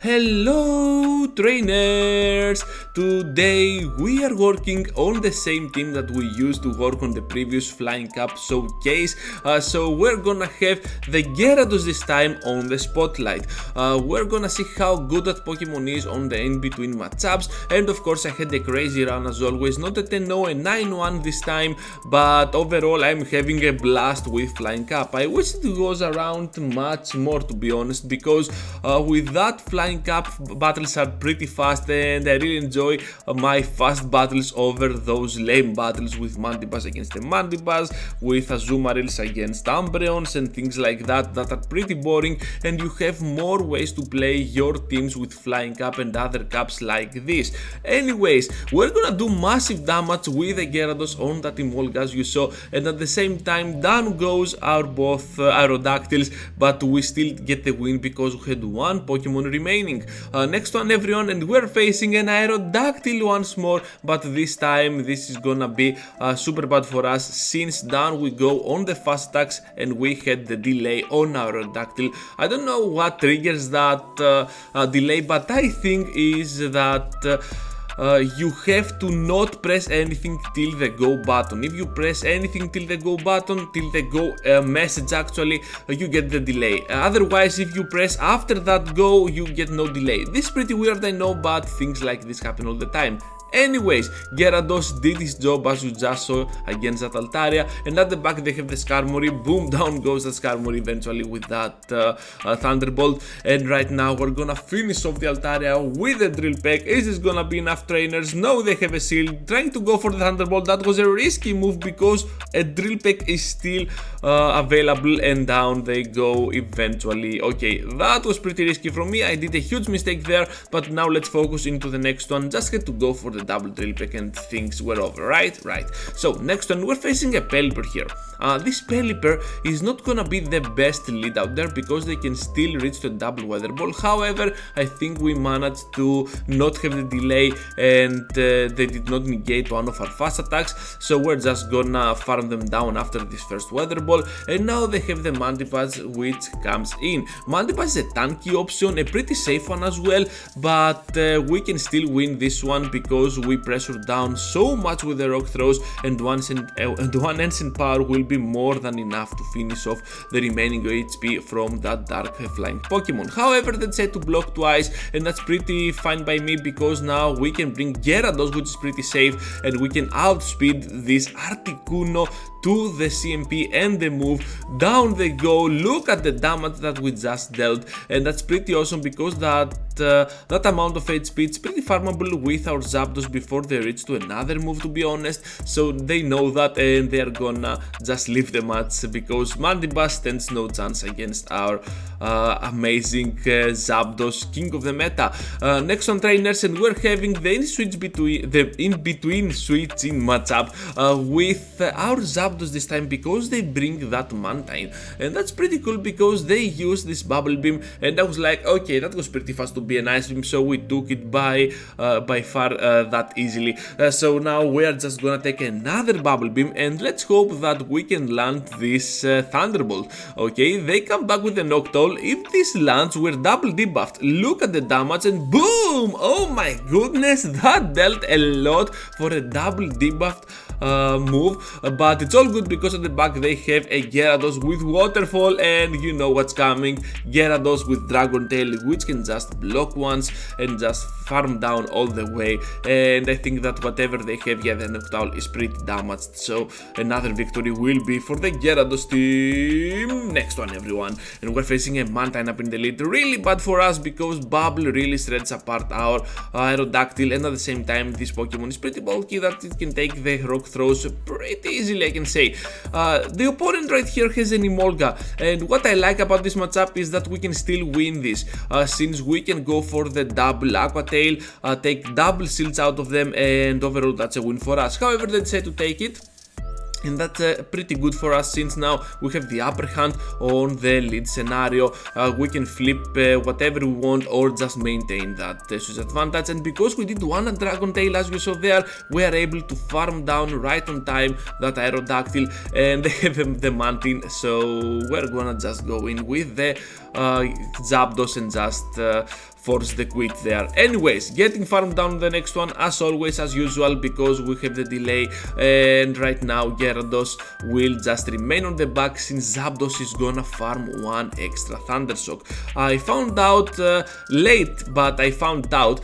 Hello trainers! Today we are working on the same team that we used to work on the previous Flying Cup showcase. So we're gonna have the Gyarados this time on the spotlight. We're gonna see how good that Pokemon is on the in-between matchups, and of course I had a crazy run as always, not a 10-0, a 9-1 this time, but overall I'm having a blast with Flying Cup. I wish it was around much more, to be honest, because with that Flying Cup battles are pretty fast, and I really enjoy my fast battles over those lame battles with Mandibuzz against the Mandibuzz, with Azumarils against Umbreons and things like that are pretty boring, and you have more ways to play your teams with Flying Cup and other cups like this. Anyways, we're gonna do massive damage with the Gyarados on that Emolga as you saw, and at the same time down goes our both Aerodactyls, but we still get the win because we had one Pokemon remaining. Next one everyone, and we're facing an Aerodactyl once more, but this time this is gonna be super bad for us, since down we go on the fast attacks and we had the delay on our Aerodactyl. I don't know what triggers that delay, but I think is that you have to not press anything till the go button. If you press anything till the go button, till the go message actually, you get the delay. Otherwise, if you press after that go, you get no delay. This is pretty weird, I know, but things like this happen all the time. Anyways, Gyarados did his job as you just saw against that Altaria, and at the back they have the Skarmory. Boom, down goes the Skarmory eventually with that Thunderbolt, and right now we're gonna finish off the Altaria with the Drill Peck. Is this gonna be enough, trainers? No, they have a shield. Trying to go for the Thunderbolt, that was a risky move because a Drill Peck is still available, and down they go eventually. Okay, that was pretty risky from me, I did a huge mistake there, but now let's focus into the next one. Just had to go for the double Drill Peck and things were over, right? So next one, we're facing a Pelipper here. This Pelipper is not gonna be the best lead out there because they can still reach the double Weather Ball. However, I think we managed to not have the delay, and they did not negate one of our fast attacks, so we're just gonna farm them down after this first Weather Ball. And now they have the Mandibuzz which comes in. Mandibuzz is a tanky option, a pretty safe one as well, but we can still win this one because we pressure down so much with the rock throws, and one Ancient Power will be more than enough to finish off the remaining HP from that dark flying Pokemon. However, they decide to block twice, and that's pretty fine by me because now we can bring Gyarados, which is pretty safe, and we can outspeed this Articuno to the CMP and the move. Down they go. Look at the damage that we just dealt, and that's pretty awesome because that amount of HP, it's pretty farmable with our Zapdos before they reach to another move, to be honest. So they know that, and they are gonna just leave the match because Mandibuzz stands no chance against our amazing Zapdos, king of the meta. Next one, trainers, and we're having the in-between switching matchup with our Zapdos this time because they bring that Mantine, and that's pretty cool because they use this Bubble Beam, and I was like, okay, that was pretty fast to be an Ice Beam, so we took it by far that easily. So now we're just gonna take another Bubble Beam, and let's hope that we can land this Thunderbolt. Okay, they come back with the Noctowl. If this lands, we're double debuffed. Look at the damage, and boom! Oh my goodness, that dealt a lot for a double debuffed move, but it's all good because at the back they have a Gyarados with Waterfall, and you know what's coming. Gyarados with Dragon Tail, which can just block once and just farm down all the way, and I think that whatever they have, yeah, the Noctowl is pretty damaged, so another victory will be for the Gyarados team. Next one, everyone, and we're facing a Mantine up in the lead. Really bad for us because Bubble really shreds apart our Aerodactyl, and at the same time this Pokemon is pretty bulky that it can take the rock throws pretty easily, I can say. The opponent right here has an Emolga, and what I like about this matchup is that we can still win this, since we can go for the double Aqua Tail, take double shields out of them, and overall that's a win for us. However, they decide to take it, and that's pretty good for us since now we have the upper hand on the lead scenario. We can flip whatever we want or just maintain that Switch advantage, and because we did one Dragon Tail as you saw there, we are able to farm down right on time that Aerodactyl, and they have the Mantine, so we're gonna just go in with the Zapdos and just force the quit there. Anyways, getting farmed down the next one as always, as usual, because we have the delay, and right now Gyarados will just remain on the back since Zapdos is gonna farm one extra Thunder Shock. I found out late, but I found out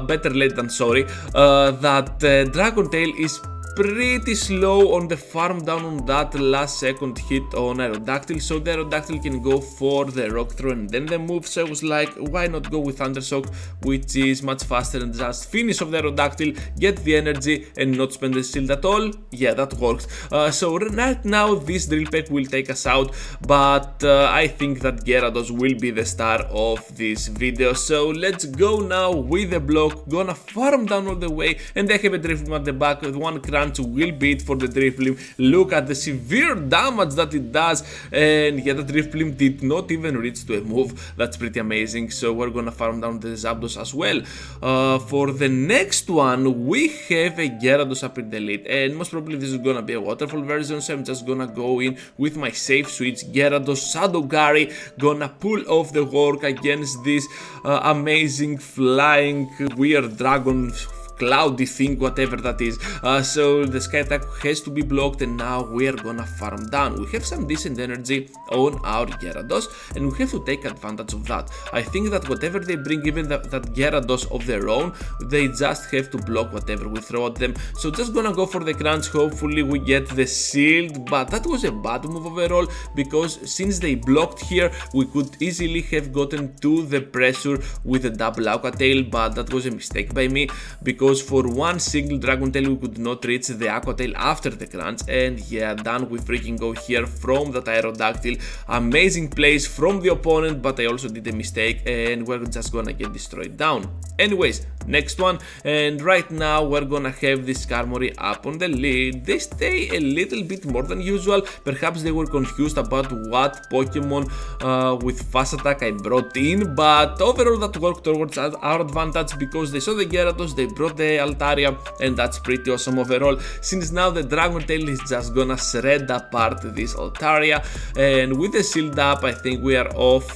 better late than sorry, that Dragon Tail is pretty slow on the farm down on that last second hit on Aerodactyl, so the Aerodactyl can go for the Rock Throw and then the move. So I was like, why not go with Thunder Shock, which is much faster, and just finish off the Aerodactyl, get the energy and not spend the shield at all. Yeah, that worked. So right now this Drill Peck will take us out, but I think that Gyarados will be the star of this video. So let's go now with the block, gonna farm down all the way, and I have a Drifloon at the back with one crunch will beat for the Drifloon. Look at the severe damage that it does, and yeah, the Drifloon did not even reach to a move. That's pretty amazing. So we're gonna farm down the Zapdos as well. For the next one we have a Gyarados up in the lead, and most probably this is gonna be a waterfall version, so I'm just gonna go in with my safe switch Gyarados Shadow Gary, gonna pull off the work against this amazing flying weird dragon cloudy thing, whatever that is. So the Sky Attack has to be blocked, and now we are gonna farm down. We have some decent energy on our Gyarados, and we have to take advantage of that. I think that whatever they bring, even that Gyarados of their own, they just have to block whatever we throw at them. So just gonna go for the crunch, hopefully we get the shield, but that was a bad move overall, because since they blocked here, we could easily have gotten to the pressure with a double Aqua Tail, but that was a mistake by me, because for one single Dragon Tail we could not reach the Aqua Tail after the crunch, and yeah, done we freaking go here from that Aerodactyl. Amazing plays from the opponent, but I also did a mistake, and we're just gonna get destroyed down. Anyways, next one, and right now we're gonna have this Skarmory up on the lead. They stay a little bit more than usual. Perhaps they were confused about what Pokemon with fast attack I brought in, but overall that worked towards our advantage, because they saw the Gyarados, they brought the Altaria, and that's pretty awesome overall, since now the Dragon Tail is just gonna shred apart this Altaria, and with the shield up I think we are off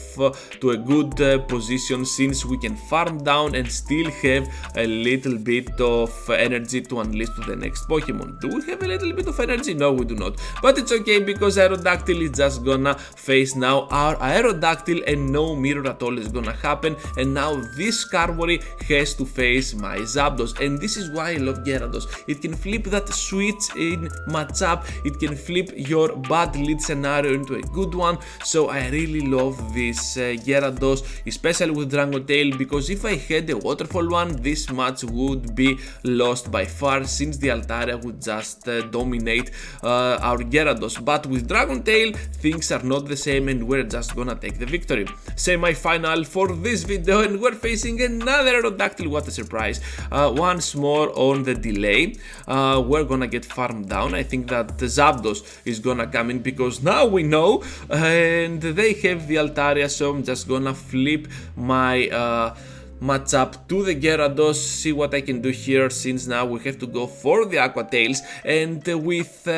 to a good position, since we can farm down and still have a little bit of energy to unleash to the next Pokemon. Do we have a little bit of energy? No, we do not, but it's okay, because Aerodactyl is just gonna face now our Aerodactyl, and no mirror at all is gonna happen, and now this Skarmory has to face my Zapdos. And this is why I love Gyarados. It can flip that switch in matchup, it can flip your bad lead scenario into a good one. So I really love this Gyarados, especially with Dragon Tail, because if I had a waterfall one, this match would be lost by far, since the Altaria would just dominate our Gyarados. But with Dragon Tail things are not the same, and we're just gonna take the victory. Semi-final for this video, and we're facing another Aerodactyl. What a surprise. Once more on the delay, we're gonna get farmed down. I think that the Zapdos is gonna come in, because now we know, and they have the Altaria, so I'm just gonna flip my matchup to the Gyarados, see what I can do here, since now we have to go for the Aqua Tails, and with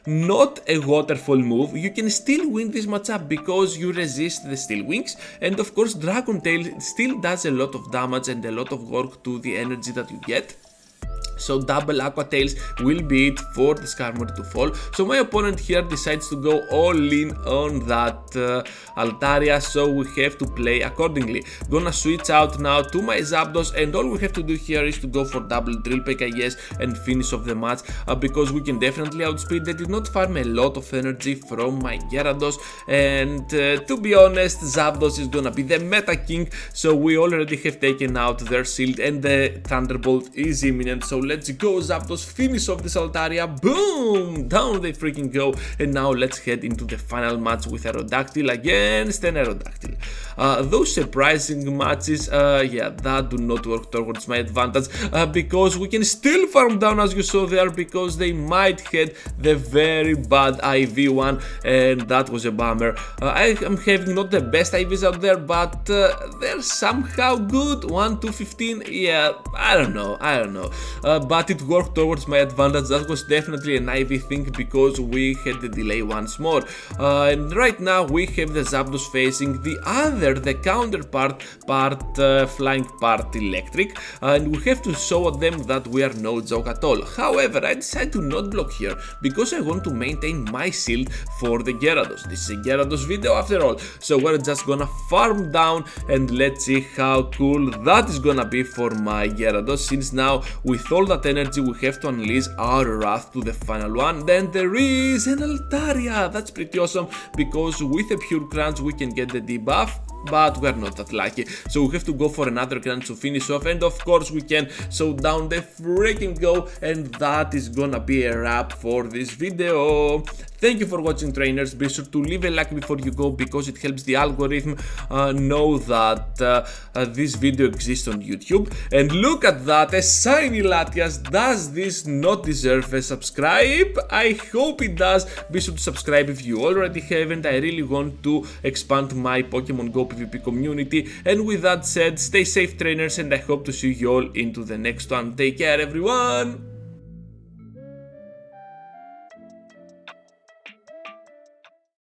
not a waterfall move you can still win this matchup, because you resist the Steel Wings, and of course Dragon Tail still does a lot of damage and a lot of work to the energy that you get. So double Aqua Tails will be it for the Skarmory to fall. So my opponent here decides to go all in on that Altaria, so we have to play accordingly. Gonna switch out now to my Zapdos, and all we have to do here is to go for double Drill Peck, I guess, and finish off the match, because we can definitely outspeed. They did not farm a lot of energy from my Gyarados, and to be honest, Zapdos is gonna be the meta king, so we already have taken out their shield, and the Thunderbolt is imminent. So let's go Zapdos, finish off this Altaria, boom, down they freaking go, and now let's head into the final match with Aerodactyl against an Aerodactyl. Those surprising matches, yeah, that do not work towards my advantage, because we can still farm down, as you saw there, because they might had the very bad IV one, and that was a bummer. I am having not the best IVs out there, but they're somehow good. 1 to 15, yeah, I don't know, but it worked towards my advantage. That was definitely an IV thing because we had the delay once more. And right now we have the Zapdos facing the counterpart, flying part electric, and we have to show them that we are no joke at all. However, I decided to not block here because I want to maintain my shield for the Gyarados. This is a Gyarados video after all, so we're just gonna farm down and let's see how cool that is gonna be for my Gyarados, since now with all that energy we have to unleash our wrath to the final one. Then there is an Altaria. That's pretty awesome because with a pure crunch we can get the debuff, but we're not that lucky, so we have to go for another crunch to finish off, and of course we can show down the freaking go, and that is gonna be a wrap for this video. Thank you for watching, trainers. Be sure to leave a like before you go because it helps the algorithm know that this video exists on YouTube. And look at that, a shiny Latias. Does this not deserve a subscribe? I hope it does. Be sure to subscribe if you already haven't. I really want to expand my Pokemon Go PvP community. And with that said, stay safe, trainers, and I hope to see you all into the next one. Take care, everyone.